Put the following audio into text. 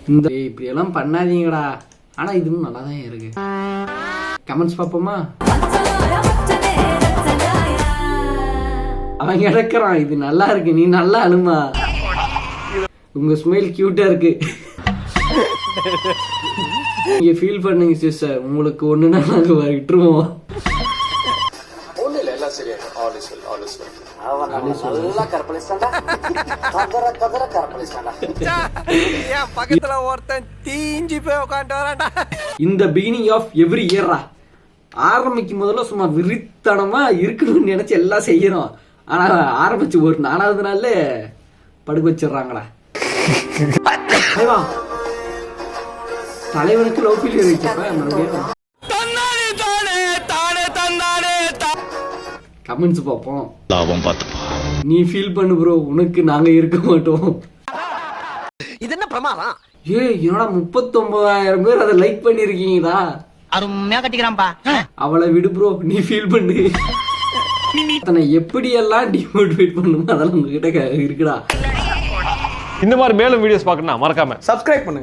இந்த இப்படி எல்லாம் பண்ணாதீங்கடா. ஆனா இதுவும் நல்லா தான் இருக்கு. கமெண்ட்ஸ் பாப்போமா? அவன் கிடக்குறான், இது நல்லா இருக்கு, நீ நல்லா அனுமா, உங்க ஸ்மைல் கியூட்டா இருக்கு, நீங்க ஃபீல் பண்ணுங்க சிஸ்டர், உங்களுக்கு ஒண்ணுனா நாங்க விட்டுருவோம். இந்த பிகினிங் ஆஃப் எவ்ரி இயரா ஆரம்பிக்கும் முதல்ல சும்மா விரித்தனமா இருக்கணும்னு நினைச்சு எல்லாம் செய்யறோம். ஆனா ஆரம்பிச்சு ஒரு 4வது நாள்ல படுக்க வச்சிடறாங்களா. தலைவனுக்கு லவ் ஃபீலியர் வச்சப்ப கமெண்ட்ஸ் பார்ப்போம். நீ ஃபீல் பண்ணு ப்ரோ, உனக்கு நாங்க இருக்க மாட்டோம். இது என்ன பிரமாதம்? என்னடா 39,000 பேர் அதை லைக் பண்ணிருக்கீங்களா? அருமையா கட்டிக்கிறான்பா. அவளை விடு ப்ரோ, நீ ஃபீல் பண்ணு. எப்படி எல்லாம் டிமோட்டிவேட் பண்ணுமோ அதெல்லாம் உங்ககிட்ட இருக்குடா. இந்த மாதிரி மேலும் வீடியோஸ் பார்க்கணும்னா மறக்காம சப்ஸ்கிரைப் பண்ணுங்க.